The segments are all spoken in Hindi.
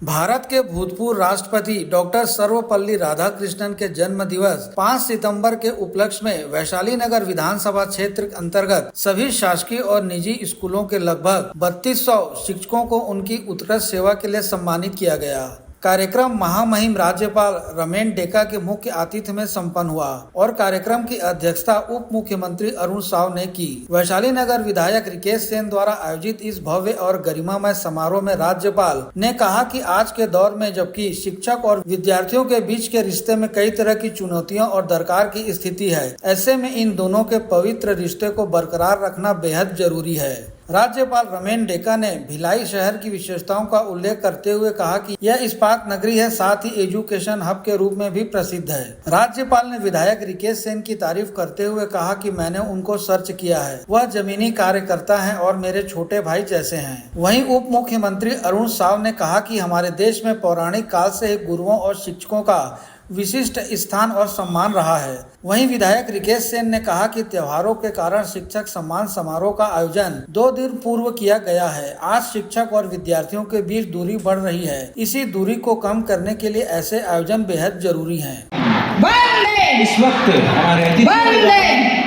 भारत के भूतपूर्व राष्ट्रपति डॉक्टर सर्वपल्ली राधाकृष्णन के जन्म दिवस 5 सितंबर के उपलक्ष्य में वैशाली नगर विधानसभा क्षेत्र अंतर्गत सभी शासकीय और निजी स्कूलों के लगभग 3200 शिक्षकों को उनकी उत्कृष्ट सेवा के लिए सम्मानित किया गया। कार्यक्रम महामहिम राज्यपाल रमेन डेका के मुख्य आतिथ्य में संपन्न हुआ और कार्यक्रम की अध्यक्षता उप मुख्यमंत्री अरुण साव ने की। वैशाली नगर विधायक रिकेश सेन द्वारा आयोजित इस भव्य और गरिमामय समारोह में राज्यपाल ने कहा कि आज के दौर में जबकि शिक्षक और विद्यार्थियों के बीच के रिश्ते में कई तरह की चुनौतियों और दरकार की स्थिति है, ऐसे में इन दोनों के पवित्र रिश्ते को बरकरार रखना बेहद जरूरी है। राज्यपाल रमेन डेका ने भिलाई शहर की विशेषताओं का उल्लेख करते हुए कहा कि यह इस्पात नगरी है, साथ ही एजुकेशन हब के रूप में भी प्रसिद्ध है। राज्यपाल ने विधायक रिकेश सेन की तारीफ करते हुए कहा कि मैंने उनको सर्च किया है, वह जमीनी कार्यकर्ता हैं और मेरे छोटे भाई जैसे हैं। वहीं उप मुख्यमंत्री अरुण साव ने कहा कि हमारे देश में पौराणिक काल से ही गुरुओं और शिक्षकों का विशिष्ट स्थान और सम्मान रहा है। वहीं विधायक रिकेश सेन ने कहा कि त्योहारों के कारण शिक्षक सम्मान समारोह का आयोजन 2 दिन पूर्व किया गया है। आज शिक्षक और विद्यार्थियों के बीच दूरी बढ़ रही है, इसी दूरी को कम करने के लिए ऐसे आयोजन बेहद जरूरी हैं। इस वक्त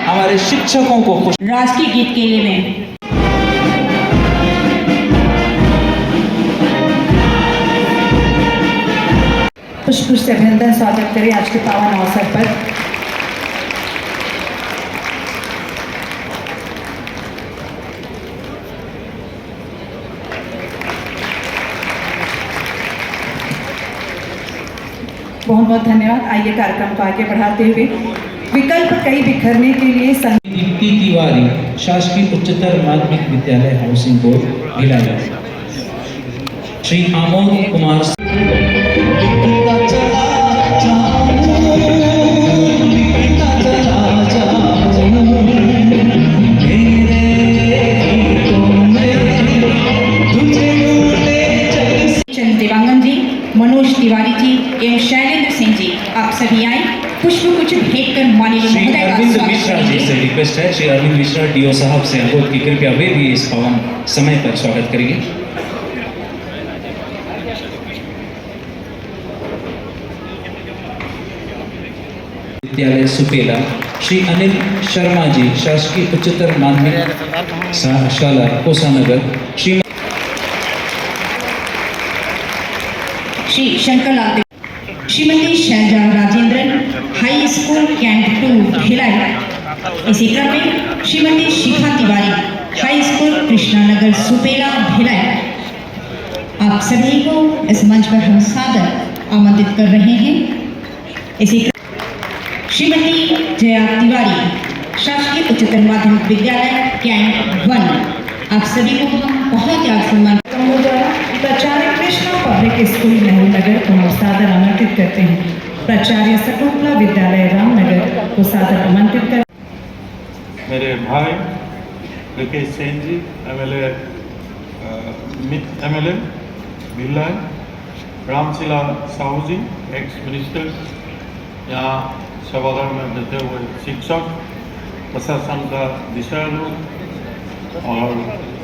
हमारे शिक्षकों को राष्ट्रीय गीत के लिए मैं पुष्प से अभिनंदन स्वागत करें आज के पावन अवसर पर। बहुत बहुत धन्यवाद। आइए कार्यक्रम को आगे बढ़ाते हुए विकल्प कई बिखरने के लिए दीप्ति तिवारी शासकीय उच्चतर माध्यमिक विद्यालय हाउसिंग बोर्ड भिलाई, श्री आमोद कुमार देवांगन जी, मनोज तिवारी जी एवं शैलेंद्र सिंह जी, आप सभी आए पुष्प कुछ भेंट कर माननीय महोदय का अरविंद स्वागत मिश्रा जी करेंगे। से रिक्वेस्ट है, श्री अरविंद मिश्रा डीओ साहब से अनुरोध की कृपया वे भी इस पावन समय पर स्वागत करेंगे। विद्यालय सुपेला श्री अनिल शर्मा जी शासकीय उच्चतर माध्यमिक शाला Kosanagar, Shri Shankar Lal, Shrimati Shailaja Rajendran high school cantt 2 Bhilai. इसी क्रम में श्रीमती शिखा तिवारी हाई स्कूल कृष्णानगर सुपेला भिलाई। आप सभी को इस मंच पर हम सादर आमंत्रित कर रहे हैं। इसी श्रीमती जया तिवारी शासकीय उच्चतर माध्यमिक विद्यालय कैंट 1, आप सभी को हम बहुत याद सम्मान प्राचार्य कृष्णा पब्लिक स्कूल नेहरू को हम सादर आमंत्रित करते हैं। प्राचार्य शकुंतला विद्यालय रामनगर को सादर आमंत्रित कर मेरे भाई रिकेश सेन जी एमएलए भिलाई, रामशिला साहू जी एक्स मिनिस्टर, यहाँ सभागार में देते हुए शिक्षक, प्रशासन का दिशारू और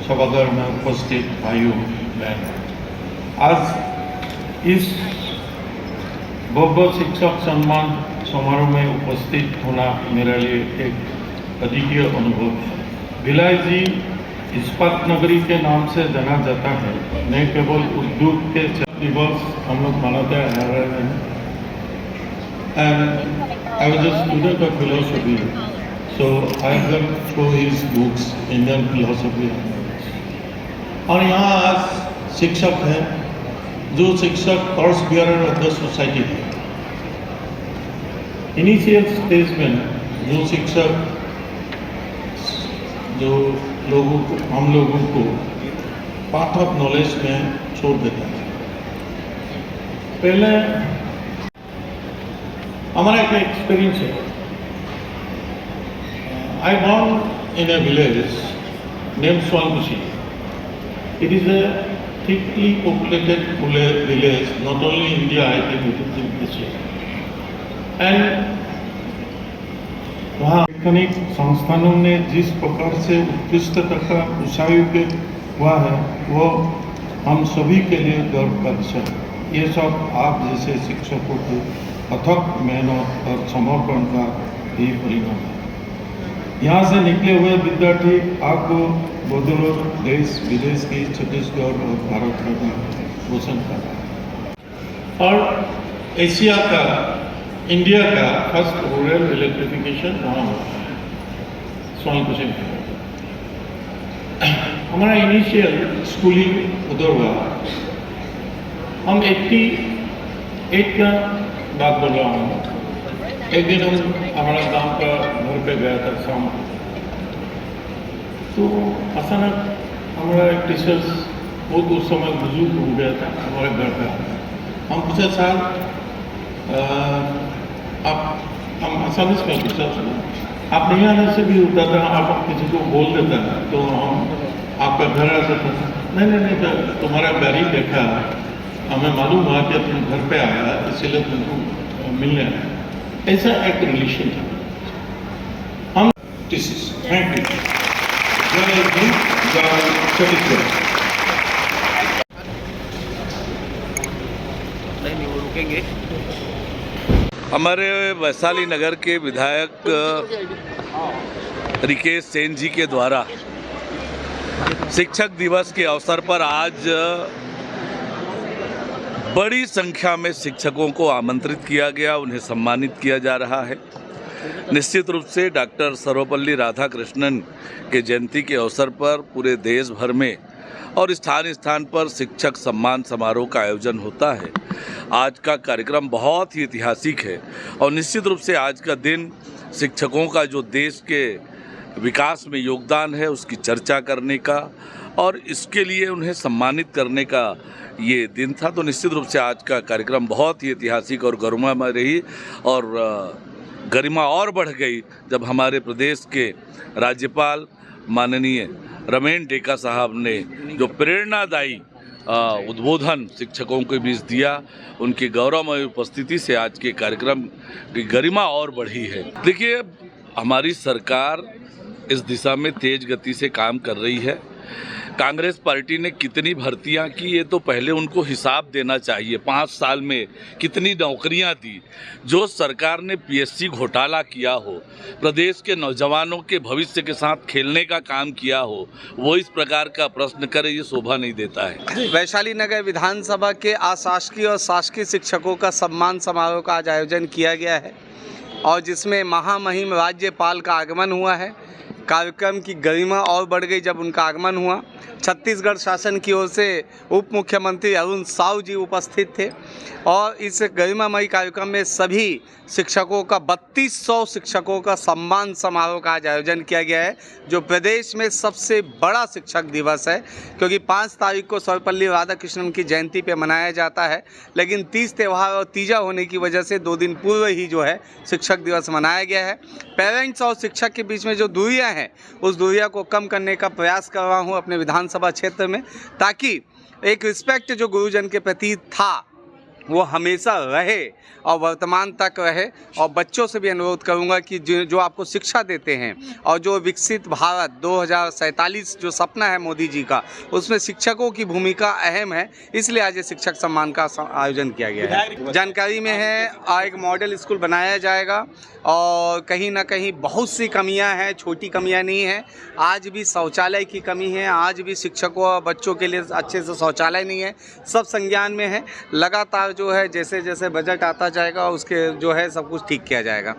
सभागार में उपस्थित भाइयों बहन, आज इस भव्य शिक्षक सम्मान समारोह में उपस्थित होना मेरे लिए एक अद्वितीय अनुभव है। भिलाई जी इस्पात नगरी के नाम से जाना जाता है, न केवल उद्योग के दिवस हम लोग मनाते आ रहे हैं। And I was a student of philosophy, so I read through his books, Indian philosophy. और यहाँ आज शिक्षक हैं, जो शिक्षक torch bearer of the society है। इनिशियल स्टेज में जो शिक्षक जो लोगों को, हम लोगों को पाथ ऑफ नॉलेज में छोड़ देता है। पहले हमारा एक एक्सपीरियंस है। I born in a village name Swalmushi. It is a thickly populated village, not only in India, I think it is in Asia. And वहाँ शैक्षणिक संस्थानों ने जिस प्रकार से उत्कृष्टता का उत्साह हुआ है, वो हम सभी के लिए गर्व का विषय है। ये सब आप जैसे शिक्षकों के अथक मेहनत और समर्पण का ही परिणाम है। यहाँ से निकले हुए विद्यार्थी आपको बदौलत देश विदेश की छत्तीसगढ़ और भारत का नाम रोशन कर रहा है। और एशिया का, इंडिया का फर्स्ट रूरल इलेक्ट्रिफिकेशन वहाँ होता है, सोनकुशिन। हमारा इनिशियल स्कूलिंग उधर हुआ। हम 88 का बात बोल रहा हूँ। एक दिन हम हमारा गांव का घर पे गया था शाम को, तो अचानक हमारा एक टीचर्स बहुत उस समय बुजुर्ग हो गया था, हमारे घर पे। हम पूछा साहब आप, हम आसानी से पूछा आप नहीं आने से भी होता था, आप किसी को बोल देता है तो हम आपका घर आ सकता था। नहीं, तुम्हारा गाड़ी देखा, हमें मालूम हुआ कि तुम घर पे आया इसीलिए तुमको मिलने आया। ऐसा एक रिलेशन था। हम थैंक यू। नहीं वो रुकेंगे। हमारे वैशाली नगर के विधायक रिकेश सेन जी के द्वारा शिक्षक दिवस के अवसर पर आज बड़ी संख्या में शिक्षकों को आमंत्रित किया गया, उन्हें सम्मानित किया जा रहा है। निश्चित रूप से डॉक्टर सर्वपल्ली राधाकृष्णन के जयंती के अवसर पर पूरे देश भर में और स्थान स्थान पर शिक्षक सम्मान समारोह का आयोजन होता है। आज का कार्यक्रम बहुत ही ऐतिहासिक है और निश्चित रूप से आज का दिन शिक्षकों का जो देश के विकास में योगदान है उसकी चर्चा करने का और इसके लिए उन्हें सम्मानित करने का ये दिन था। तो निश्चित रूप से आज का कार्यक्रम बहुत ही ऐतिहासिक और गरिमामय रही और गरिमा और बढ़ गई जब हमारे प्रदेश के राज्यपाल माननीय रमेन डेका साहब ने जो प्रेरणादायी उद्बोधन शिक्षकों के बीच दिया। उनकी गौरवमय उपस्थिति से आज के कार्यक्रम की गरिमा और बढ़ी है। देखिए, हमारी सरकार इस दिशा में तेज गति से काम कर रही है। कांग्रेस पार्टी ने कितनी भर्तियां की ये तो पहले उनको हिसाब देना चाहिए। 5 साल में कितनी नौकरियां दी। जो सरकार ने पीएससी घोटाला किया हो, प्रदेश के नौजवानों के भविष्य के साथ खेलने का काम किया हो, वो इस प्रकार का प्रश्न करे, ये शोभा नहीं देता है। वैशाली नगर विधानसभा के अशासकीय और शासकीय शिक्षकों का सम्मान समारोह का आज आयोजन किया गया है और जिसमें महामहिम राज्यपाल का आगमन हुआ है। कार्यक्रम की गरिमा और बढ़ गई जब उनका आगमन हुआ। छत्तीसगढ़ शासन की ओर से उप मुख्यमंत्री अरुण साहू जी उपस्थित थे और इस गरिमामयी कार्यक्रम में सभी शिक्षकों का 3200 शिक्षकों का सम्मान समारोह का आज आयोजन किया गया है, जो प्रदेश में सबसे बड़ा शिक्षक दिवस है। क्योंकि 5 तारीख को सर्वपल्ली राधाकृष्णन की जयंती पे मनाया जाता है, लेकिन तीज त्यौहार और तीजा होने की वजह से 2 दिन पूर्व ही जो है शिक्षक दिवस मनाया गया है। पेरेंट्स और शिक्षक के बीच में जो दूरियां हैं उस दूरियां को कम करने का प्रयास कर रहा हूं अपने विधानसभा क्षेत्र में, ताकि एक रिस्पेक्ट जो गुरुजन के प्रति था वो हमेशा रहे और वर्तमान तक रहे। और बच्चों से भी अनुरोध करूंगा कि जो आपको शिक्षा देते हैं और जो विकसित भारत 2047 जो सपना है मोदी जी का, उसमें शिक्षकों की भूमिका अहम है। इसलिए आज ये शिक्षक सम्मान का आयोजन किया गया है। जानकारी में है एक मॉडल स्कूल बनाया जाएगा और कहीं ना कहीं बहुत सी कमियां हैं, छोटी कमियां नहीं हैं। आज भी शौचालय की कमी है, आज भी शिक्षकों और बच्चों के लिए अच्छे से शौचालय नहीं है, सब संज्ञान में है। लगातार जो है जैसे जैसे बजट आता जाएगा उसके जो है सब कुछ ठीक किया जाएगा।